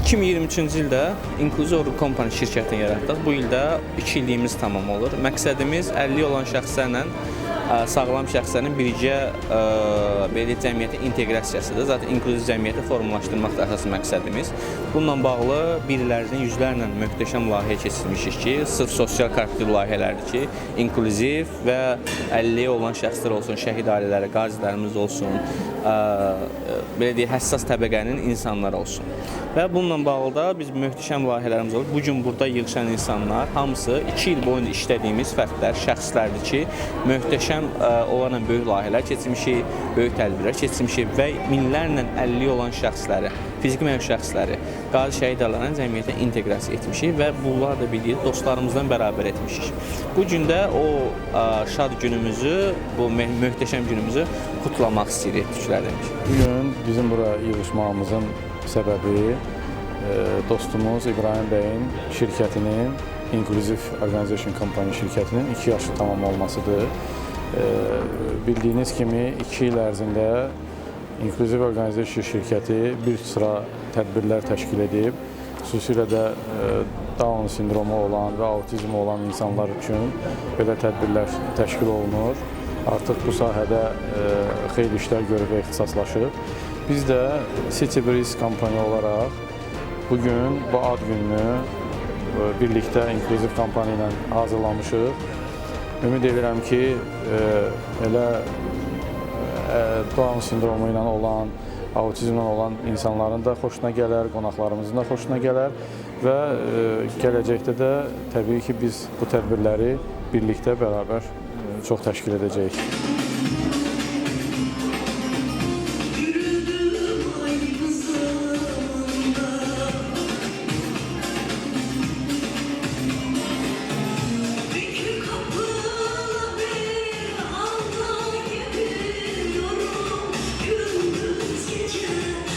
2023-cü ildə Inclusive Org Company şirkətini yaratdıq. Bu ildə 2 illiyimiz tamam olur. Məqsədimiz 50 olan şəxslərlə sağlam şəxslərin birgə belə cəmiyyətə inteqrasiyasıdır. Zaten inklüziv cəmiyyəti formalaşdırmaq da əsas məqsədimiz. Bununla bağlı birlərdən yüzlərlə möhtəşəm layihə keçirmişik ki, sırf sosial xarakterli layihələrdir ki, inklüziv və 50 olan şəxslər olsun, şəhid ailələri, qazilərimiz olsun, belə deyək, həssas təbəqənin insanları olsun. Və bununla bağlı da biz möhtəşəm layihələrimiz olur. Bugün burada yığışan insanlar hamısı 2 il boyunca işlədiyimiz fərdlər, şəxslərdir ki, möhtəşəm onlarla böyük layihələr keçirmişik, böyük tədbirlər keçirmişik və minlərlə 50 olan şəxsləri, fiziki mənalı şəxsləri, qazi şəhid ailələrinin cəmiyyətə inteqrasiya etmişik və bunlar da bildiyi dostlarımızdan bərabər etmişik. Bu gün də o şad günümüzü, bu möhtəşəm günümüzü kutlamaq istəyirik Türklərdən. Bu gün bizim bura yığışmağımızın səbəbi dostumuz İbrahim bəyin şirkətinin, Inclusive Organization Company şirkətinin 2 yaşı tamam olmasıdır. Bildiyiniz kimi 2 il ərzində Inclusive Organization şirkəti bir sıra tədbirlər təşkil edib, xüsusilə də Down sindromu olan və autizmi olan insanlar üçün belə tədbirlər təşkil olunur. Artıq bu sahədə xeyli işlər görüb və ixtisaslaşıb. Biz də City Breeze kompaniya olaraq bugün bu ad gününü birlikdə Inclusive kompaniya ilə hazırlamışıq. Ümid edirəm ki, elə Down sindromu ilə olan, autizmlə olan insanların da xoşuna gələr, qonaqlarımızın da xoşuna gələr və gələcəkdə də təbii ki, biz bu tədbirləri birlikdə bərabər çox təşkil edəcəyik.